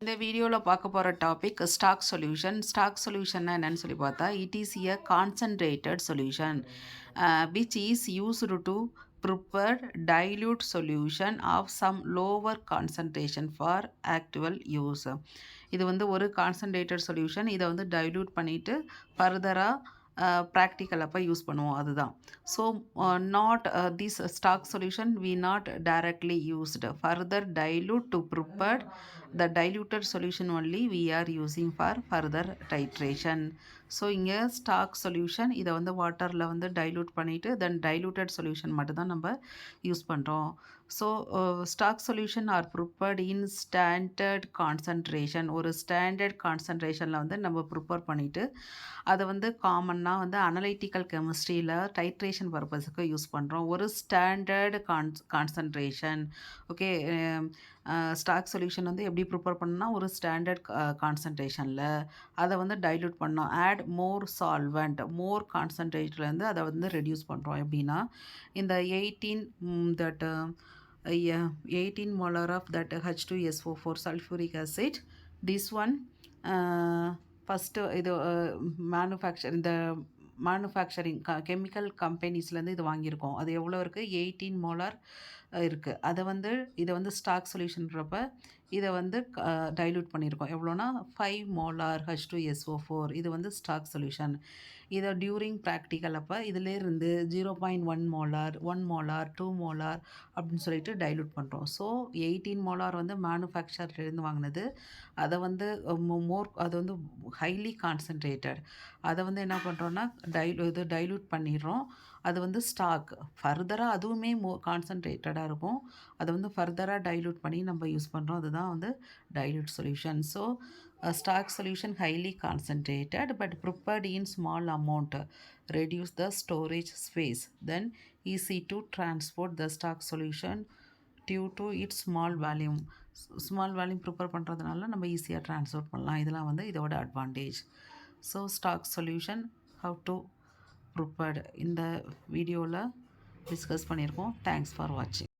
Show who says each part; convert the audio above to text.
Speaker 1: இந்த வீடியோவில் பார்க்க போகிற டாபிக் ஸ்டாக் சொல்யூஷன். ஸ்டாக் சொல்யூஷன்னா என்னன்னு சொல்லி பார்த்தா, it is a concentrated solution which is used to prepare dilute solution of some lower concentration for actual use. இது வந்து ஒரு கான்சன்ட்ரேட்டட் சொல்யூஷன். இதை வந்து டைல்யூட் பண்ணிவிட்டு ஃபர்தராக ப்ராக்டிக்கல் அப்போ யூஸ் பண்ணுவோம், அதுதான். So not this stock solution we not directly used further dilute to prepare the diluted solution only we are using for further titration. So இங்கே ஸ்டாக் சொல்யூஷன் இதை வந்து வாட்டரில் வந்து டைல்யூட் பண்ணிவிட்டு தென் டைல்யூட்டட் சொல்யூஷன் மட்டும்தான் நம்ம யூஸ் பண்ணுறோம். So stock solution are prepared in standard concentration. ஒரு ஸ்டாண்டர்ட் கான்சன்ட்ரேஷனில் வந்து நம்ம ப்ரிப்பேர் பண்ணிவிட்டு அதை வந்து காமன்னாக வந்து அனலைட்டிக்கல் கெமிஸ்ட்ரியில் டைட்ரேஷன் பர்பஸுக்கு யூஸ் பண்ணுறோம். ஒரு standard concentration. Okay, stock solution வந்து எப்படி ப்ரிப்பேர் பண்ணால் ஒரு ஸ்டாண்டர்ட் கான்சன்ட்ரேஷனில் அதை வந்து டைல்யூட் பண்ணோம். ஆட் மோர் சால்வெண்ட், மோர் கான்சன்ட்ரேட்லேருந்து அதை வந்து ரெடியூஸ் பண்ணுறோம். எப்படின்னா இந்த 18 molar of that H2SO4 sulfuric acid, this one first இது மேனுஃபேக்சரிங் கெமிக்கல் கம்பெனிஸ்லேருந்து இது வாங்கியிருக்கோம். அது எவ்வளோ இருக்குது? 18 மோலார் இருக்குது. இதை வந்து ஸ்டாக் சொல்யூஷன்றப்ப இதை வந்து டைல்யூட் பண்ணியிருக்கோம். எவ்வளோனா 5 மோலார் H2SO4. இது வந்து ஸ்டாக் சொல்யூஷன். இதை டியூரிங் ப்ராக்டிக்கல் அப்போ இதிலேருந்து 0.1 மோலார், 1 மோலார், 2 மோலார் அப்படின்னு சொல்லிட்டு டைல்யூட் பண்ணுறோம். ஸோ 18 மோலார் வந்து மேனுஃபேக்சர்லேருந்து வாங்கினது. அதை வந்து அது வந்து ஹைலி கான்சன்ட்ரேட்டட். அதை வந்து என்ன பண்ணுறோன்னா டைல்யூட் பண்ணிடுறோம். அது வந்து ஸ்டாக் ஃபர்தராக அதுவுமே கான்சன்ட்ரேட்டடாக இருக்கும். அதை வந்து ஃபர்தராக டைல்யூட் பண்ணி நம்ம யூஸ் பண்ணுறோம். அதுதான் வந்து dilute solution. So stock solution highly concentrated but prepared in small amount reduce the storage space, then easy to transport the stock solution due to its small volume. Prepare பண்ணுறதுனால நம்ம ஈஸியாக transport பண்ணலாம். இதெல்லாம் வந்து இதோட advantage. So stock solution how to prepared இந்த வீடியோவில் discuss பண்ணியிருக்கோம். தேங்க்ஸ் ஃபார் வாட்சிங்.